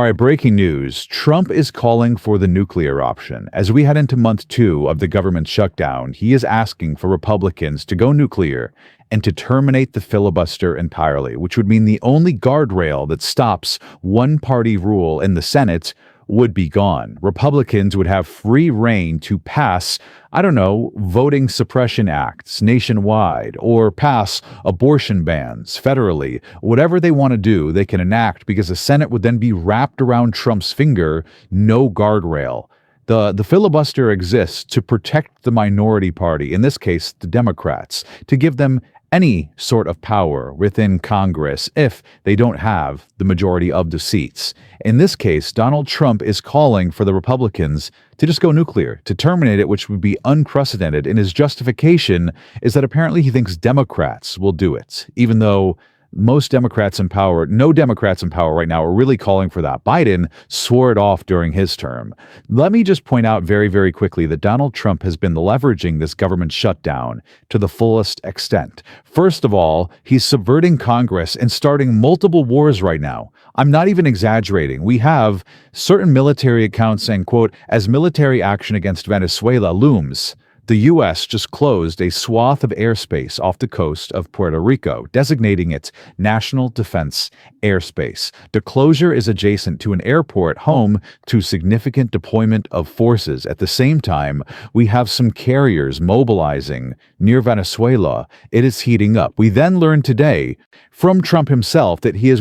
All right, breaking news. Trump is calling for the nuclear option. As we head into month 2 of the government shutdown, he is asking for Republicans to go nuclear and to terminate the filibuster entirely, which would mean the only guardrail that stops one-party rule in the Senate would be gone. Republicans would have free rein to pass, voting suppression acts nationwide or pass abortion bans federally. Whatever they want to do, they can enact because the Senate would then be wrapped around Trump's finger, no guardrail. The filibuster exists to protect the minority party, in this case, the Democrats, to give them any sort of power within Congress if they don't have the majority of the seats. In this case, Donald Trump is calling for the Republicans to just go nuclear, to terminate it, which would be unprecedented. And his justification is that apparently he thinks Democrats will do it, even though most Democrats in power, no Democrats in power right now are really calling for that. Biden swore it off during his term. Let me just point out very, very quickly that Donald Trump has been leveraging this government shutdown to the fullest extent. First of all, he's subverting Congress and starting multiple wars right now. I'm not even exaggerating. We have certain military accounts saying, quote, as military action against Venezuela looms, the U.S. just closed a swath of airspace off the coast of Puerto Rico, designating it National Defense Airspace. The closure is adjacent to an airport home to significant deployment of forces. At the same time, we have some carriers mobilizing near Venezuela. It is heating up. We then learned today from Trump himself that he is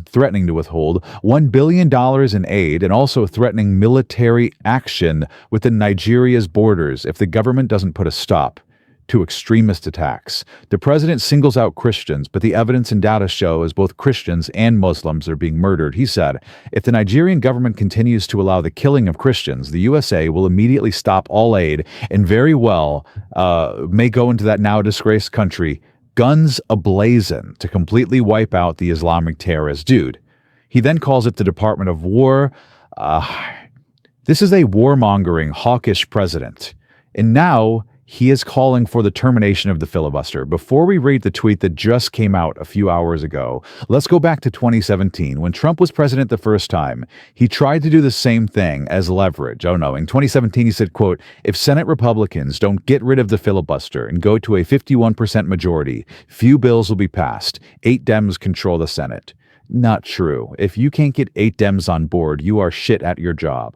threatening to withhold $1 billion in aid and also threatening military action within Nigeria's borders if the government doesn't put a stop to extremist attacks. The president singles out Christians, but the evidence and data show as both Christians and Muslims are being murdered. He said, if the Nigerian government continues to allow the killing of Christians, the USA will immediately stop all aid and very well may go into that now disgraced country guns ablazing to completely wipe out the Islamic terrorist. Dude, he then calls it the Department of War. This is a warmongering, hawkish president. And now he is calling for the termination of the filibuster. Before we read the tweet that just came out a few hours ago, let's go back to 2017. When Trump was president the first time, he tried to do the same thing as leverage. In 2017, he said, quote, if Senate Republicans don't get rid of the filibuster and go to a 51% majority, few bills will be passed. 8 Dems control the Senate. Not true. If you can't get 8 Dems on board, you are shit at your job.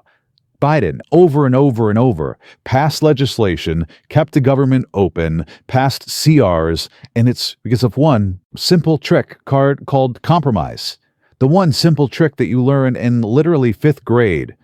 Biden, over and over and over, passed legislation, kept the government open, passed CRs, and it's because of one simple trick called compromise. The one simple trick that you learn in literally 5th grade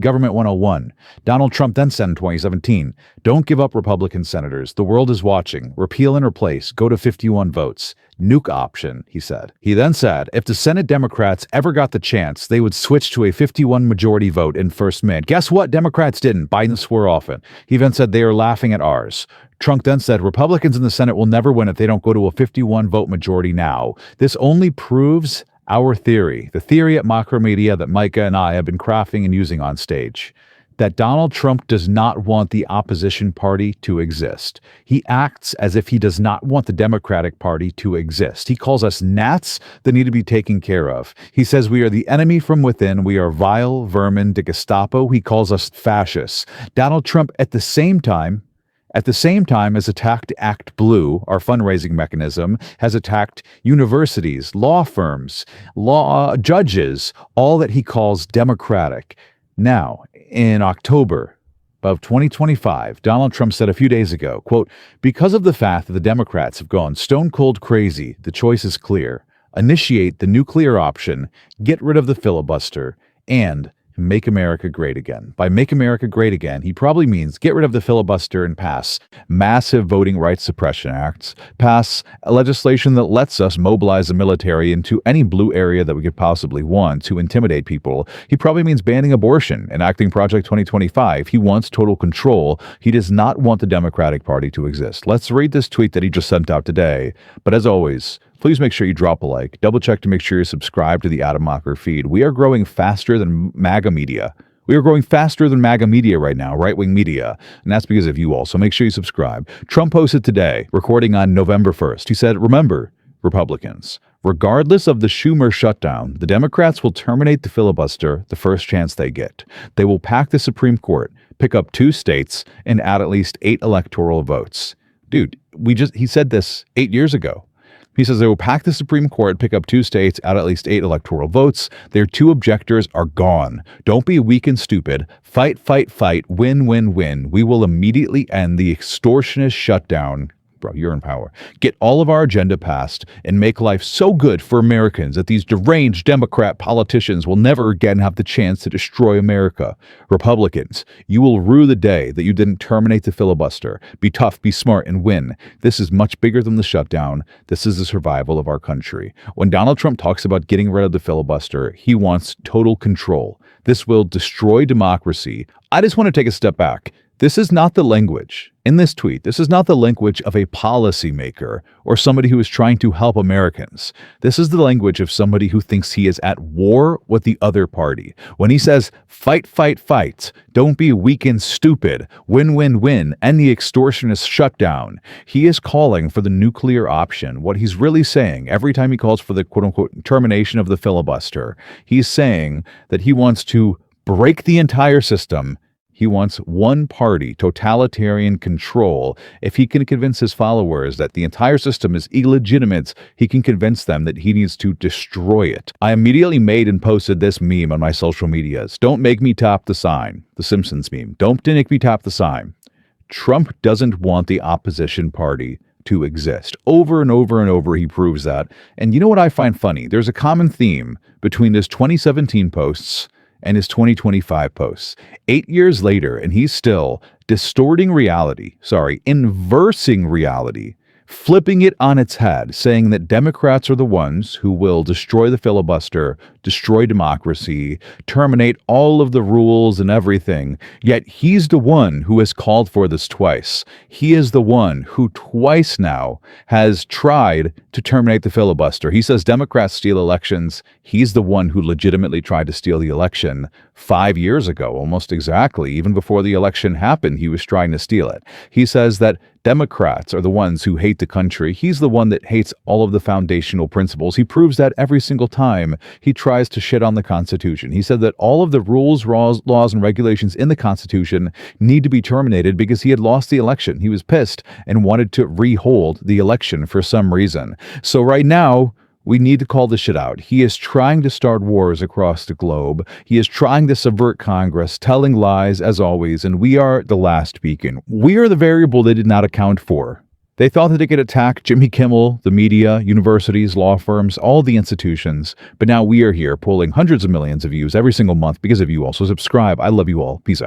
Government 101. Donald Trump then said in 2017, don't give up Republican senators. The world is watching. Repeal and replace. Go to 51 votes. Nuke option, he said. He then said, if the Senate Democrats ever got the chance, they would switch to a 51 majority vote in first minute. Guess what? Democrats didn't. Biden swore off it. He then said they are laughing at ours. Trump then said Republicans in the Senate will never win if they don't go to a 51 vote majority now. This only proves our theory, the theory at Macromedia that Micah and I have been crafting and using on stage, that Donald Trump does not want the opposition party to exist. He acts as if he does not want the Democratic Party to exist. He calls us gnats that need to be taken care of. He says we are the enemy from within. We are vile vermin de Gestapo. He calls us fascists. Donald Trump, at the same time, has attacked Act Blue, our fundraising mechanism, has attacked universities, law firms, judges, all that he calls democratic. Now, in October of 2025, Donald Trump said a few days ago, quote, because of the fact that the Democrats have gone stone cold crazy, the choice is clear. Initiate the nuclear option, get rid of the filibuster, and make America great again. By make America great again, he probably means get rid of the filibuster and pass massive voting rights suppression acts, pass legislation that lets us mobilize the military into any blue area that we could possibly want to intimidate people. He probably means banning abortion, enacting Project 2025. He wants total control. He does not want the Democratic Party to exist. Let's read this tweet that he just sent out today. But as always, please make sure you drop a like. Double check to make sure you're subscribed to the Adam Mocker feed. We are growing faster than MAGA media. We are growing faster than MAGA media right now, right-wing media. And that's because of you all. So make sure you subscribe. Trump posted today, recording on November 1st. He said, remember, Republicans, Regardless of the Schumer shutdown, the Democrats will terminate the filibuster the first chance they get. They will pack the Supreme Court, pick up 2 states, and add at least 8 electoral votes. Dude, he said this 8 years ago. He says they will pack the Supreme Court, pick up 2 states, add at least 8 electoral votes. Their 2 objectors are gone. Don't be weak and stupid. Fight, fight, fight. Win, win, win. We will immediately end the extortionist shutdown. Bro, you're in power. Get all of our agenda passed and make life so good for Americans that these deranged Democrat politicians will never again have the chance to destroy America. Republicans, you will rue the day that you didn't terminate the filibuster. Be tough, be smart, and win. This is much bigger than the shutdown. This is the survival of our country. When Donald Trump talks about getting rid of the filibuster, he wants total control. This will destroy democracy. I just want to take a step back. This is not the language, in this tweet, this is not the language of a policymaker or somebody who is trying to help Americans. This is the language of somebody who thinks he is at war with the other party. When he says, fight, fight, fight, don't be weak and stupid, win, win, win, end the extortionist shutdown, he is calling for the nuclear option. What he's really saying, every time he calls for the quote-unquote termination of the filibuster, he's saying that he wants to break the entire system. He wants one-party totalitarian control. If he can convince his followers that the entire system is illegitimate, he can convince them that he needs to destroy it. I immediately made and posted this meme on my social medias. Don't make me tap the sign. The Simpsons meme. Don't make me tap the sign. Trump doesn't want the opposition party to exist. Over and over and over, he proves that. And you know what I find funny? There's a common theme between his 2017 posts and his 2025 posts. 8 years later, and he's still distorting reality, inversing reality, flipping it on its head, saying that Democrats are the ones who will destroy the filibuster, destroy democracy, terminate all of the rules and everything. Yet he's the one who has called for this twice. He is the one who twice now has tried to terminate the filibuster. He says Democrats steal elections. He's the one who legitimately tried to steal the election 5 years ago, almost exactly. Even before the election happened, he was trying to steal it. He says that Democrats are the ones who hate the country. He's the one that hates all of the foundational principles. He proves that every single time he tries to shit on the Constitution. He said that all of the rules, laws, and regulations in the Constitution need to be terminated because he had lost the election. He was pissed and wanted to rehold the election for some reason. So right now, we need to call this shit out. He is trying to start wars across the globe. He is trying to subvert Congress, telling lies as always, and we are the last beacon. We are the variable they did not account for. They thought that they could attack Jimmy Kimmel, the media, universities, law firms, all the institutions, but now we are here pulling hundreds of millions of views every single month because of you all. So subscribe. I love you all. Peace out.